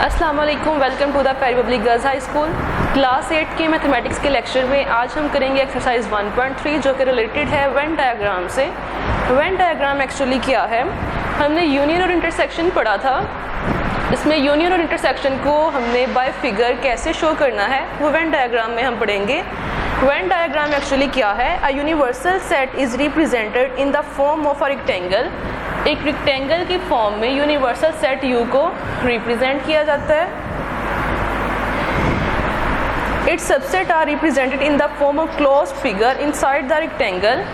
अस्सलाम वालेकुम, welcome to the प्यारी public girls high school. Class 8 के मैथमेटिक्स के लेक्चर में आज हम करेंगे एक्सरसाइज 1.3 जो कि रिलेटेड है वेन डायग्राम से। वेन डायग्राम एक्चुअली क्या है, हमने यूनियन और इंटरसेक्शन पढ़ा था। इसमें यूनियन और इंटरसेक्शन को हमने बाय फिगर कैसे शो करना है वो वेन डायग्राम में हम पढ़ेंगे। वेन डायग्राम एक्चुअली क्या है, a universal set is represented in the form of a rectangle. एक रेक्टेंगल की फॉर्म में यूनिवर्सल सेट U को रिप्रेजेंट किया जाता है। It's subset are represented in the form of closed figure inside the rectangle.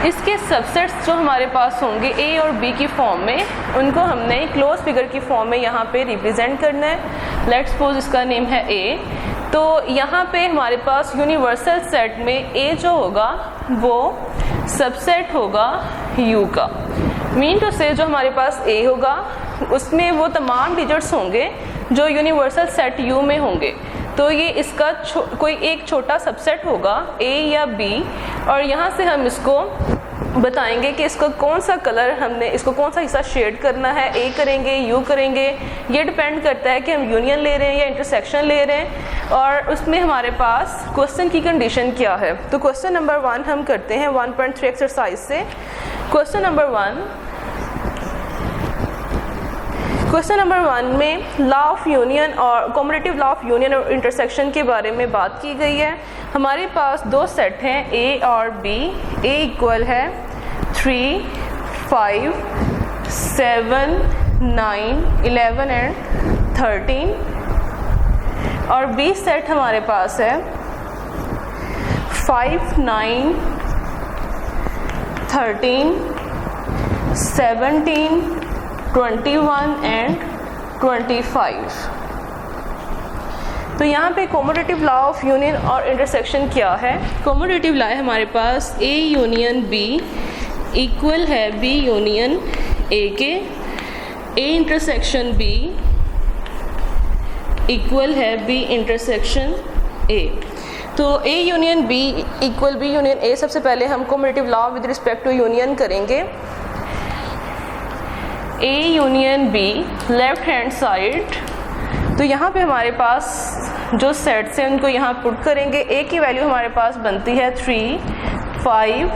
इसके सबसेट्स जो हमारे पास होंगे A और B की फॉर्म में, उनको हमने क्लोज फिगर की फॉर्म में यहाँ पे रिप्रेजेंट करना है। लेट्स सपोज इसका नेम है A। तो यहाँ पे हमारे पास यूनिवर्सल सेट में A जो होगा वो सबसेट होगा U का। मीन टू से जो हमारे पास A होगा उसमें वो तमाम डिजिट्स होंगे जो यूनिवर्सल सेट U में होंगे। तो ये इसका कोई एक छोटा सबसेट होगा A या B, और यहाँ से हम इसको बताएंगे कि इसको कौन सा कलर, हमने इसको कौन सा हिस्सा शेड करना है, A करेंगे U करेंगे। ये डिपेंड करता है कि हम यूनियन ले रहे हैं या इंटरसेक्शन ले रहे हैं, और उसमें हमारे पास क्वेश्चन की कंडीशन क्या है। तो क्वेश्चन नंबर 1 हम करते हैं 1.3 एक्सरसाइज से। क्वेश्चन नंबर 1 में लॉ ऑफ यूनियन और कॉम्युटेटिव लॉ ऑफ यूनियन और इंटरसेक्शन के बारे में बात की गई है। हमारे पास दो सेट हैं A और B। A इक्वल है 3, 5, 7, 9, 11 एंड 13, और B सेट हमारे पास है 5, 9, 13, 17, 21 एंड 25। तो यहाँ पे कॉम्युटेटिव लॉ ऑफ यूनियन और इंटरसेक्शन क्या है। कॉम्युटेटिव लॉ है हमारे पास A यूनियन B इक्वल है B यूनियन A के। A इंटरसेक्शन B इक्वल है B इंटरसेक्शन A। तो A union B equal B union A। सबसे पहले हम commutative law with respect to union करेंगे। A union B left hand side. तो यहाँ पे हमारे पास जो सेट्स हैं उनको यहाँ पुट करेंगे। A की वैल्यू हमारे पास बनती है 3, 5,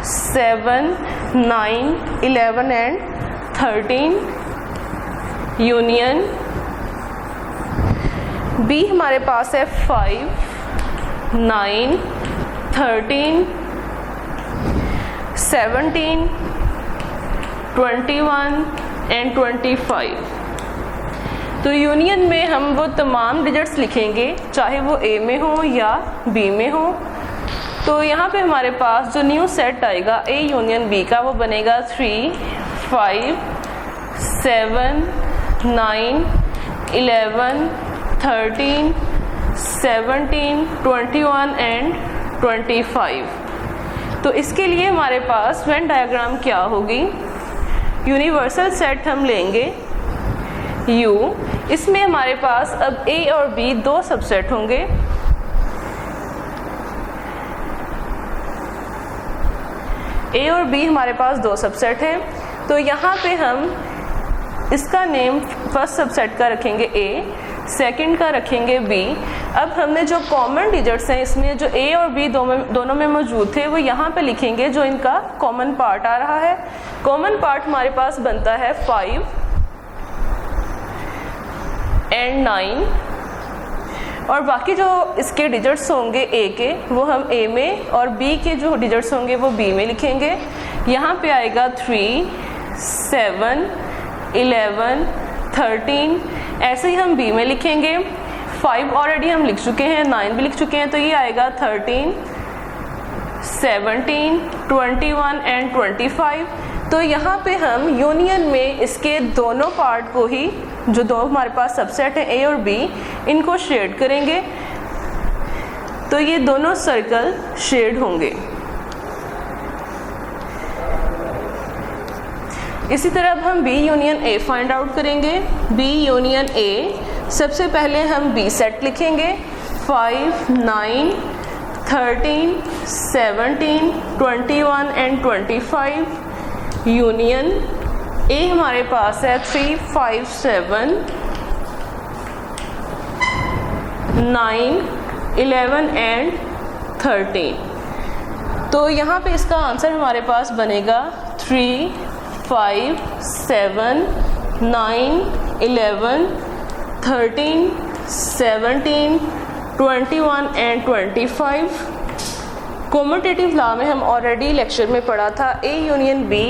7, 9, 11 एंड 13 यूनियन। B हमारे पास है 5, 9, 13, 17, 21 एंड 25। तो यूनियन में हम वो तमाम डिजिट्स लिखेंगे चाहे वो A में हो या B में हो। तो यहाँ पे हमारे पास जो न्यू सेट आएगा A यूनियन B का वो बनेगा 3, 5, 7, 9, 11, 13, 17, 21 एंड 25। तो इसके लिए हमारे पास वेन डायग्राम क्या होगी, यूनिवर्सल सेट हम लेंगे U। इसमें हमारे पास अब A और B दो सबसेट होंगे। A और B हमारे पास दो सबसेट हैं। तो यहाँ पे हम इसका नेम फर्स्ट सबसेट का रखेंगे A, सेकंड का रखेंगे B। अब हमने जो कॉमन डिजिट्स हैं इसमें जो A और B दोनों में मौजूद थे वो यहाँ पे लिखेंगे जो इनका कॉमन पार्ट आ रहा है। कॉमन पार्ट हमारे पास बनता है 5 एंड 9, और बाकी जो इसके डिजिट्स होंगे A के वो हम A में, और B के जो डिजिट्स होंगे वो B में लिखेंगे। यहाँ पे आएगा 3, 7, 11, 13, ऐसे ही हम B में लिखेंगे। 5 ऑलरेडी हम लिख चुके हैं, 9 भी लिख चुके हैं, तो ये आएगा 13, 17, 21 एंड 25। तो यहाँ पे हम यूनियन में इसके दोनों पार्ट को ही, जो दो हमारे पास सबसेट हैं A और B, इनको शेड करेंगे। तो ये दोनों सर्कल शेड होंगे। इसी तरह अब हम B union A find out करेंगे। B यूनियन A, सबसे पहले हम B सेट लिखेंगे 5, 9, 13, 17, 21 एंड 25 यूनियन। A हमारे पास है 3, 5, 7, 9, 11 एंड 13। तो यहाँ पे इसका आंसर हमारे पास बनेगा 3, 5, 7, 9, 11, 13, 17, 21 एंड 25। कॉम्यूटेटिव लॉ में हम ऑलरेडी लेक्चर में पढ़ा था A union B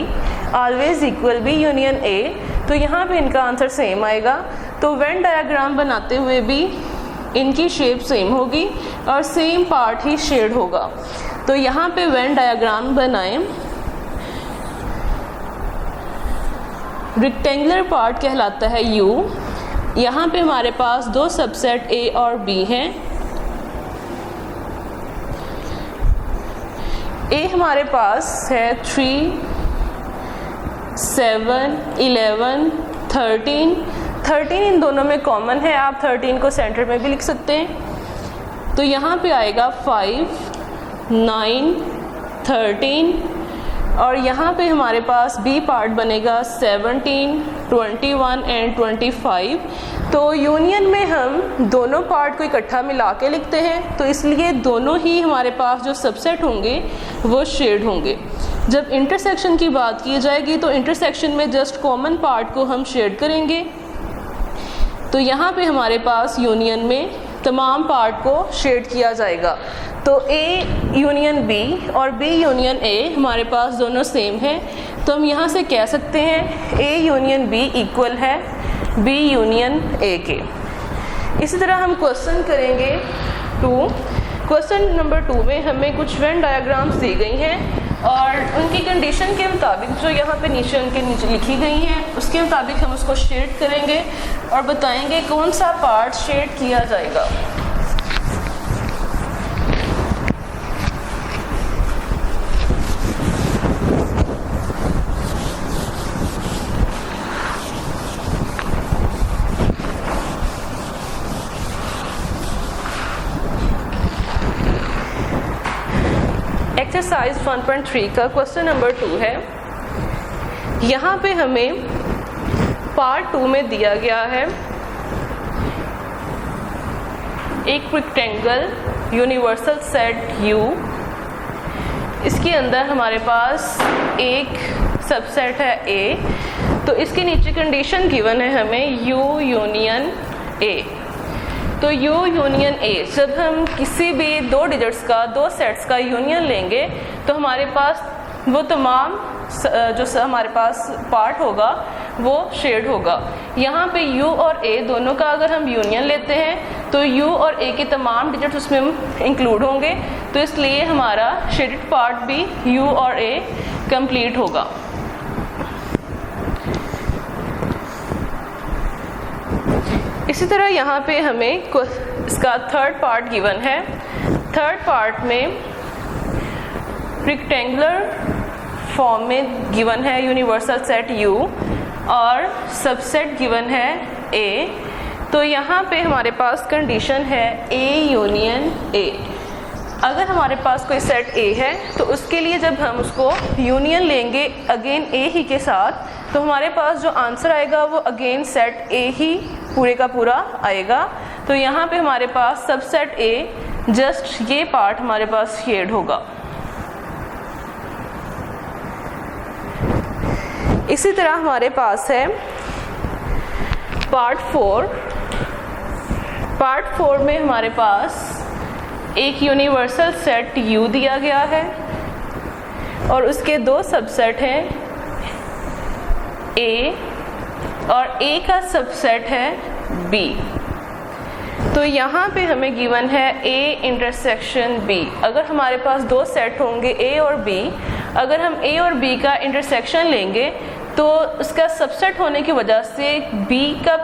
always equal B union A, तो यहाँ पे इनका आंसर सेम आएगा। तो वेन डायग्राम बनाते हुए भी इनकी शेप सेम होगी और सेम पार्ट ही शेड होगा। तो यहाँ पे वेन डायग्राम बनाएं, रेक्टेंगुलर पार्ट कहलाता है U। यहाँ पे हमारे पास दो सबसेट A और B हैं। A हमारे पास है 3, 7, 11, 13 इन दोनों में कॉमन है, आप 13 को सेंटर में भी लिख सकते हैं। तो यहाँ पे आएगा 5, 9, 13 और यहाँ पे हमारे पास B पार्ट बनेगा 17, 21 एंड 25। तो यूनियन में हम दोनों पार्ट को इकट्ठा मिला के लिखते हैं, तो इसलिए दोनों ही हमारे पास जो सबसेट होंगे वो शेड होंगे। जब इंटरसेक्शन की बात की जाएगी तो इंटरसेक्शन में जस्ट कॉमन पार्ट को हम शेड करेंगे। तो यहाँ पे हमारे पास यूनियन में तमाम पार्ट को शेड किया जाएगा। तो A यूनियन B और B यूनियन A हमारे पास दोनों सेम है, तो हम यहाँ से कह सकते हैं A यूनियन B इक्वल है B यूनियन A के। इसी तरह हम क्वेश्चन करेंगे 2। क्वेश्चन नंबर 2 में हमें कुछ वेन डायग्राम्स दी गई हैं और उनकी कंडीशन के मुताबिक जो यहाँ पे नीचे उनके नीचे लिखी गई हैं उसके मुताबिक हम उसको शेड करेंगे और बताएंगे कौन सा पार्ट शेड किया जाएगा। एक्सरसाइज 1.3 का क्वेश्चन नंबर 2 है। यहाँ पे हमें पार्ट 2 में दिया गया है एक रेक्टेंगल यूनिवर्सल सेट U। इसके अंदर हमारे पास एक सबसेट है A। तो इसके नीचे कंडीशन गिवन है हमें U यूनियन A। तो U यूनियन A, जब हम किसी भी दो डिजिट्स का दो सेट्स का यूनियन लेंगे तो हमारे पास वो तमाम जो हमारे पास पार्ट होगा वो शेड होगा। यहाँ पे U और A दोनों का अगर हम यूनियन लेते हैं तो U और A के तमाम डिजिट्स उसमें इंक्लूड होंगे, तो इसलिए हमारा शेडेड पार्ट भी U और A कंप्लीट होगा। इसी तरह यहाँ पे हमें इसका थर्ड पार्ट गिवन है। थर्ड पार्ट में रेक्टेंगुलर फॉर्म में गिवन है यूनिवर्सल सेट U और सबसेट गिवन है A। तो यहाँ पे हमारे पास कंडीशन है A यूनियन A। अगर हमारे पास कोई सेट A है तो उसके लिए जब हम उसको यूनियन लेंगे अगेन A ही के साथ, तो हमारे पास जो आंसर आएगा वो अगेन सेट A ही पूरे का पूरा आएगा। तो यहाँ पे हमारे पास सबसेट A जस्ट ये पार्ट हमारे पास शेड होगा। इसी तरह हमारे पास है पार्ट 4। पार्ट 4 में हमारे पास एक यूनिवर्सल सेट U दिया गया है और उसके दो सबसेट हैं A और A का सबसेट है B। तो यहाँ पे हमें गिवन है A इंटरसेक्शन B। अगर हमारे पास दो सेट होंगे A और B, अगर हम A और B का इंटरसेक्शन लेंगे तो उसका सबसेट होने की वजह से B का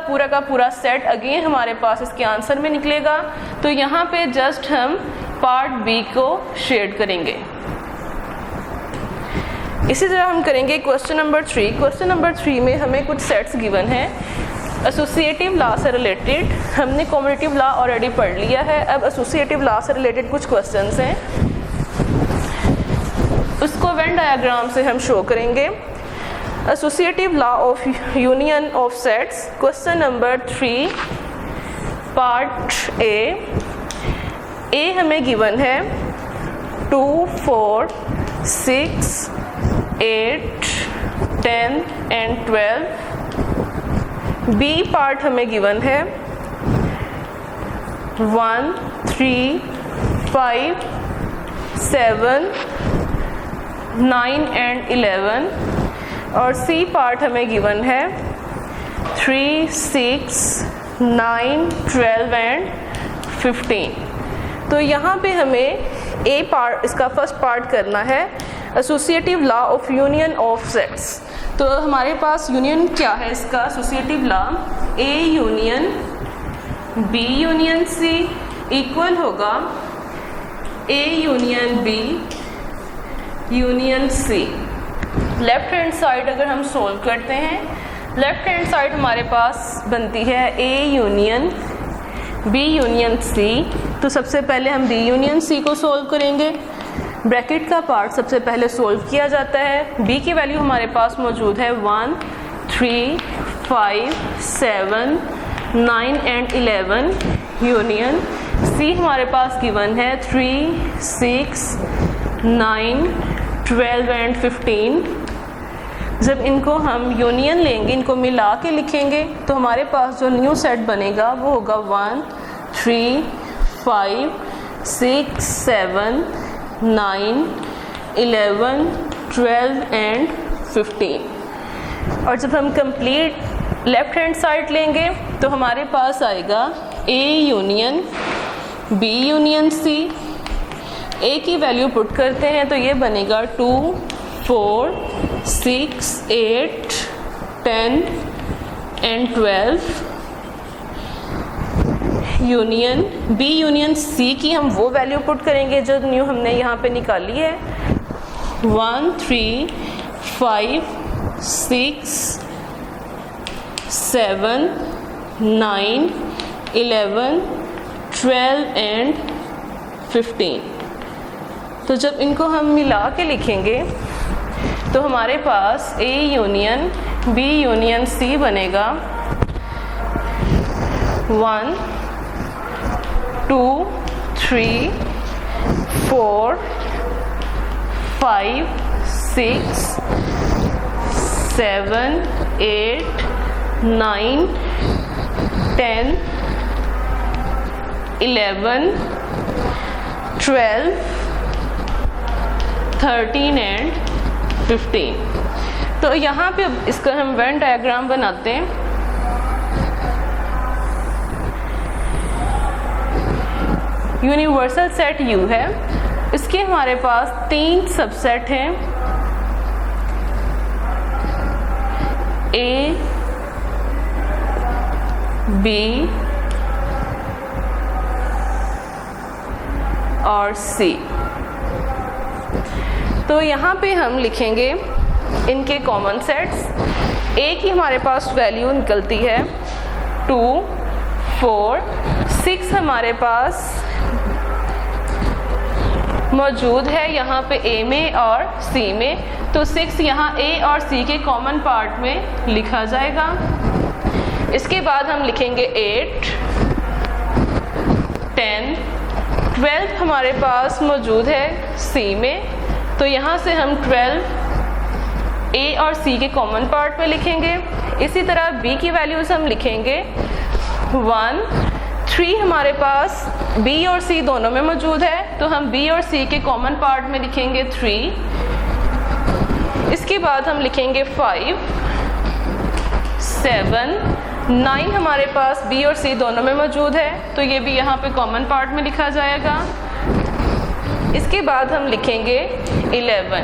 पूरा सेट अगेन हमारे पास इसके आंसर में निकलेगा। तो यहाँ पे जस्ट हम पार्ट B को शेड करेंगे। इसी तरह हम करेंगे क्वेश्चन नंबर 3। क्वेश्चन नंबर 3 में हमें कुछ सेट्स गिवन हैं एसोसिएटिव लॉ से रिलेटेड। हमने कॉम्यूटेटिव लॉ ऑलरेडी पढ़ लिया है, अब एसोसिएटिव लॉ से रिलेटेड कुछ क्वेश्चंस हैं, उसको वेन डायग्राम से हम शो करेंगे। Associative law of union of sets, question number 3 part A हमें गिवन है 2, 4, 6, 8, 10 एंड 12। बी पार्ट हमें गिवन है 1, 3, 5, 7, 9 एंड 11। और सी पार्ट हमें गिवन है 3, 6, 9, 12 एंड 15। तो यहाँ पे हमें ए पार्ट, इसका फर्स्ट पार्ट करना है associative law of union of sets. तो हमारे पास यूनियन क्या है इसका associative law, A union B union C equal होगा A union B union C. Left hand side अगर हम सोल्व करते हैं, लेफ्ट हैंड साइड हमारे पास बनती है A union B union C. तो सबसे पहले हम बी यूनियन सी को सोल्व करेंगे। ब्रैकेट का पार्ट सबसे पहले सोल्व किया जाता है। बी की वैल्यू हमारे पास मौजूद है 1, 3, 5, 7, 9 एंड 11 यूनियन सी हमारे पास गिवन है 3, 6, 9, 12 एंड 15। जब इनको हम यूनियन लेंगे, इनको मिला के लिखेंगे, तो हमारे पास जो न्यू सेट बनेगा वो होगा 1, 3, 5, 6, 7, 9, 11, 12 एंड 15। और जब हम कंप्लीट लेफ्ट हैंड साइड लेंगे तो हमारे पास आएगा A union B union C. A की वैल्यू पुट करते हैं तो ये बनेगा 2, 4, 6, 8, 10 and 12 union B union C की हम वो वैल्यू पुट करेंगे जो न्यू हमने यहाँ पे निकाली है 1, 3, 5, 6, 7, 9, 11, 12 एंड 15। तो जब इनको हम मिला के लिखेंगे तो हमारे पास A union B union C बनेगा 1, 2, 3, 4, 5, 6, 7, 8, 9, 10, 11, 12, 13 एंड 15। तो यहाँ पे इसका हम वेन डायग्राम बनाते हैं। यूनिवर्सल सेट U है, इसके हमारे पास 3 सबसेट हैं A, B और C। तो यहाँ पे हम लिखेंगे इनके कॉमन सेट्स। A की हमारे पास वैल्यू निकलती है 2, 4, 6 हमारे पास मौजूद है यहाँ पे A में और C में। तो 6 यहाँ A और C के कॉमन पार्ट में लिखा जाएगा। इसके बाद हम लिखेंगे 8, 10, 12 हमारे पास मौजूद है C में। तो यहाँ से हम 12 A और C के कॉमन पार्ट में लिखेंगे। इसी तरह B की वैल्यूज हम लिखेंगे 1, 3 हमारे पास B और C दोनों में मौजूद है, तो हम B और C के कॉमन पार्ट में लिखेंगे 3। इसके बाद हम लिखेंगे 5, 7, 9 हमारे पास B और C दोनों में मौजूद है, तो ये भी यहाँ पे कॉमन पार्ट में लिखा जाएगा। इसके बाद हम लिखेंगे 11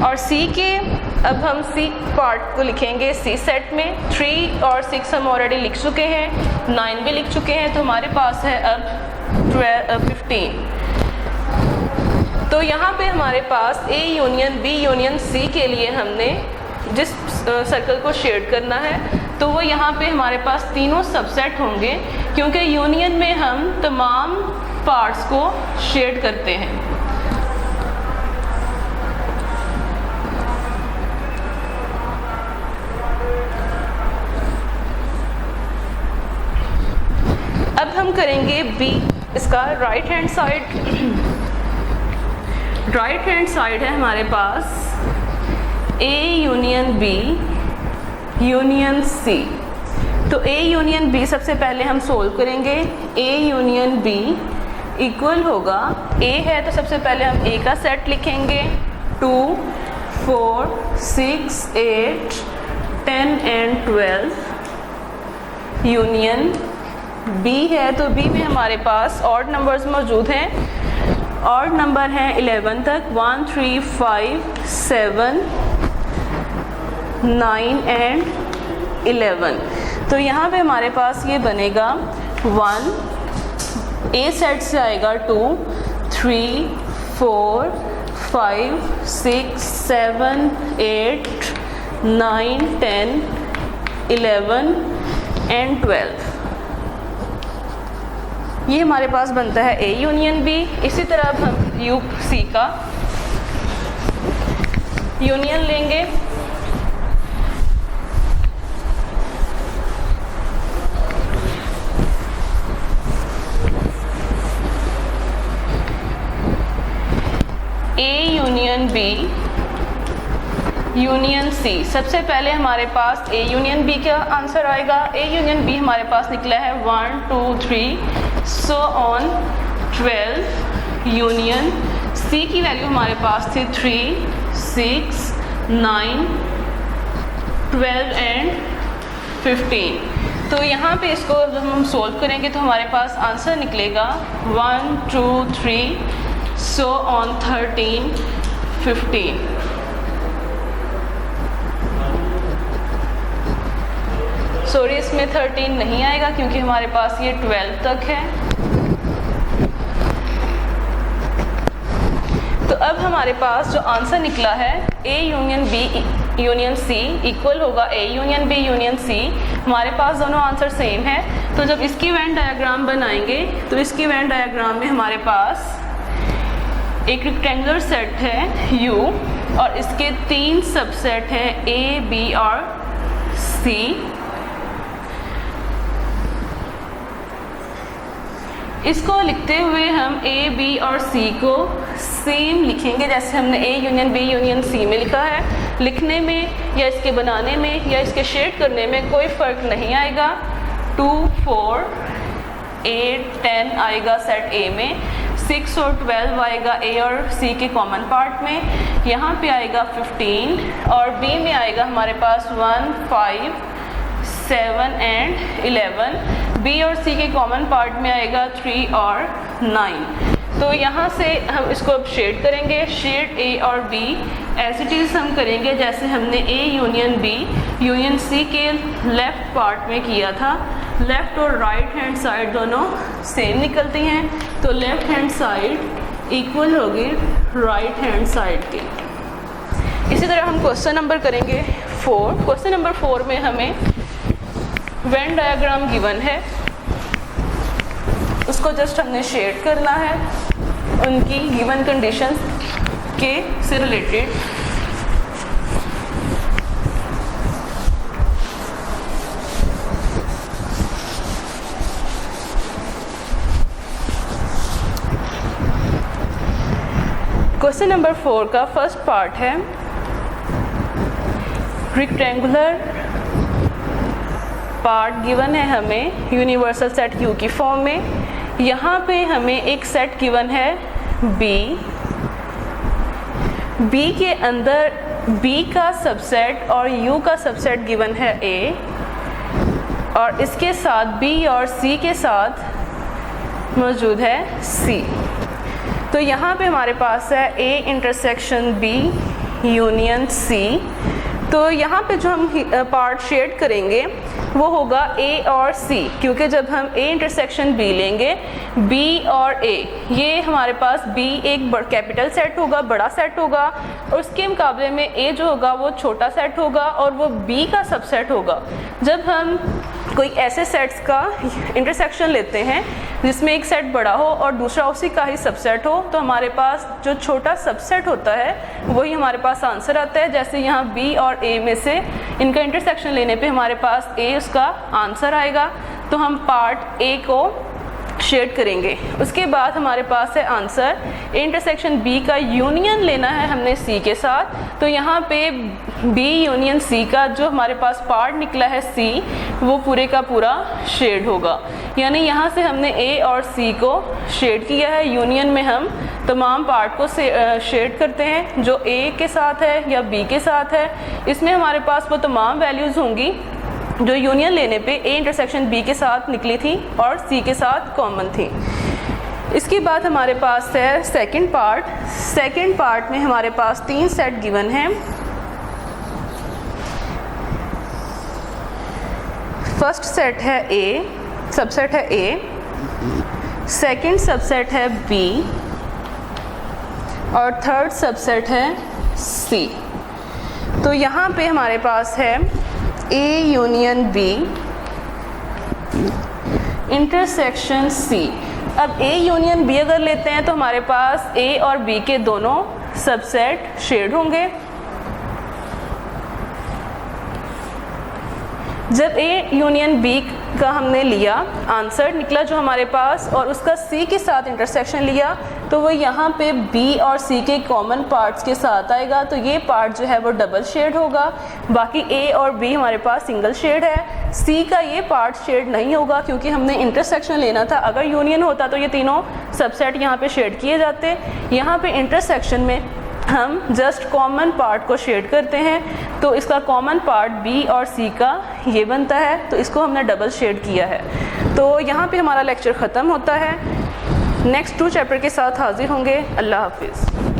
और C के, अब हम C पार्ट को लिखेंगे C सेट में। 3 और 6 हम ऑलरेडी लिख चुके हैं, 9 भी लिख चुके हैं, तो हमारे पास है अब 15। तो यहाँ पे हमारे पास A union B union C के लिए हमने जिस सर्कल को शेड करना है तो वो यहाँ पे हमारे पास तीनों सबसेट होंगे, क्योंकि यूनियन में हम तमाम पार्ट्स को शेड करते हैं। अब हम करेंगे बी, इसका right hand side. Right hand side है हमारे पास A union B union C. तो ए यूनियन बी सबसे पहले हम सोल्व करेंगे। ए यूनियन बी इक्वल होगा, ए है तो सबसे पहले हम ए का सेट लिखेंगे 2, 4, 6, 8, 10 एंड 12 यूनियन बी है तो बी में हमारे पास ऑड नंबर्स मौजूद हैं। ऑड नंबर हैं 11 तक, 1, 3, 5, 7, 9 एंड 11। तो यहाँ पे हमारे पास ये बनेगा 1, ए सेट से आएगा 2, 3, 4, 5, 6, 7, 8, 9, 10, 11 एंड 12। ये हमारे पास बनता है ए यूनियन बी। इसी तरह अब हम यू सी का यूनियन लेंगे। A union B union C. सबसे पहले हमारे पास ए यूनियन बी का आंसर आएगा। ए यूनियन बी हमारे पास निकला है 1, 2, 3 सो ऑन 12 यूनियन सी की वैल्यू हमारे पास थी 3, 6, 9, 12 एंड 15। तो यहाँ पे इसको जब हम सोल्व करेंगे तो हमारे पास आंसर निकलेगा 1, 2, 3 सो ऑन 13, 15। सॉरी, इसमें 13 नहीं आएगा क्योंकि हमारे पास ये 12 तक है। तो अब हमारे पास जो आंसर निकला है A union B union C equal होगा A union B union C. हमारे पास दोनों आंसर सेम है। तो जब इसकी वेन डायग्राम बनाएंगे तो इसकी वेन डायग्राम में हमारे पास एक रेक्टेंगुलर सेट है यू और इसके 3 सबसेट हैं ए, बी और सी। इसको लिखते हुए हम ए, बी और सी को सेम लिखेंगे जैसे हमने A union B union C में लिखा है। लिखने में या इसके बनाने में या इसके शेड करने में कोई फ़र्क नहीं आएगा। 2, 4, 8, 10 आएगा सेट ए में, 6 और 12 आएगा ए और सी के कॉमन पार्ट में। यहाँ पे आएगा 15 और बी में आएगा हमारे पास 1, 5, 7 एंड 11। बी और सी के कॉमन पार्ट में आएगा 3 और 9। तो यहाँ से हम इसको अब शेड करेंगे। शेड ए और बी एज इट इज़ हम करेंगे जैसे हमने A union B union C के लेफ़्ट पार्ट में किया था। लेफ़्ट और राइट हैंड साइड दोनों सेम निकलती हैं तो लेफ़्ट हैंड साइड इक्वल होगी राइट हैंड साइड की। इसी तरह हम क्वेश्चन नंबर करेंगे 4। क्वेश्चन नंबर 4 में हमें वेन डायग्राम गिवन है, उसको जस्ट हमने शेड करना है उनकी गिवन कंडीशंस के से रिलेटेड। क्वेश्चन नंबर 4 का फर्स्ट पार्ट है रेक्टेंगुलर पार्ट गिवन है हमें यूनिवर्सल सेट यू की फॉर्म में। यहाँ पे हमें एक सेट गिवन है बी। बी के अंदर बी का सबसेट और यू का सबसेट गिवन है ए और इसके साथ बी और सी के साथ मौजूद है सी। तो यहाँ पे हमारे पास है A intersection B union C. तो यहाँ पे जो हम पार्ट शेड करेंगे वो होगा ए और सी, क्योंकि जब हम ए इंटरसेक्शन बी लेंगे, बी और ए ये हमारे पास बी एक कैपिटल सेट होगा, बड़ा सेट होगा और उसके मुकाबले में ए जो होगा वो छोटा सेट होगा और वो बी का सबसेट होगा। जब हम कोई ऐसे सेट्स का इंटरसेक्शन लेते हैं जिसमें एक सेट बड़ा हो और दूसरा उसी का ही सबसेट हो तो हमारे पास जो छोटा सबसेट होता है वही हमारे पास आंसर आता है। जैसे यहाँ बी और ए में से इनका इंटरसेक्शन लेने पे हमारे पास ए उसका आंसर आएगा। तो हम पार्ट ए को शेड करेंगे। उसके बाद हमारे पास है आंसर, इंटरसेक्शन बी का यूनियन लेना है हमने सी के साथ। तो यहाँ पे बी यूनियन सी का जो हमारे पास पार्ट निकला है सी, वो पूरे का पूरा शेड होगा। यानी यहाँ से हमने ए और सी को शेड किया है। यूनियन में हम तमाम पार्ट को शेड करते हैं जो ए के साथ है या बी के साथ है। इसमें हमारे पास वो तमाम वैल्यूज़ होंगी जो यूनियन लेने पे ए इंटरसेक्शन बी के साथ निकली थी और सी के साथ कॉमन थी। इसके बाद हमारे पास है सेकंड पार्ट। सेकंड पार्ट में हमारे पास 3 सेट गिवन हैं। फर्स्ट सेट है ए, सबसेट है ए, सेकंड सबसेट है बी और थर्ड सबसेट है सी। तो यहाँ पे हमारे पास है A union B intersection C. अब ए यूनियन बी अगर लेते हैं तो हमारे पास ए और बी के दोनों सबसेट शेड होंगे। जब ए यूनियन बी का हमने लिया, आंसर निकला जो हमारे पास, और उसका सी के साथ इंटरसेक्शन लिया, तो वो यहाँ पे बी और सी के कॉमन पार्ट्स के साथ आएगा। तो ये पार्ट जो है वो डबल शेड होगा, बाकी ए और बी हमारे पास सिंगल शेड है। सी का ये पार्ट शेड नहीं होगा क्योंकि हमने इंटरसेक्शन लेना था। अगर यूनियन होता तो ये तीनों सबसेट यहाँ पे शेड किए जाते। यहाँ पे इंटरसेक्शन में हम जस्ट कॉमन पार्ट को शेड करते हैं, तो इसका कॉमन पार्ट बी और सी का ये बनता है, तो इसको हमने डबल शेड किया है। तो यहाँ पे हमारा लेक्चर ख़त्म होता है। नेक्स्ट 2 चैप्टर के साथ हाजिर होंगे। अल्लाह हाफिज़।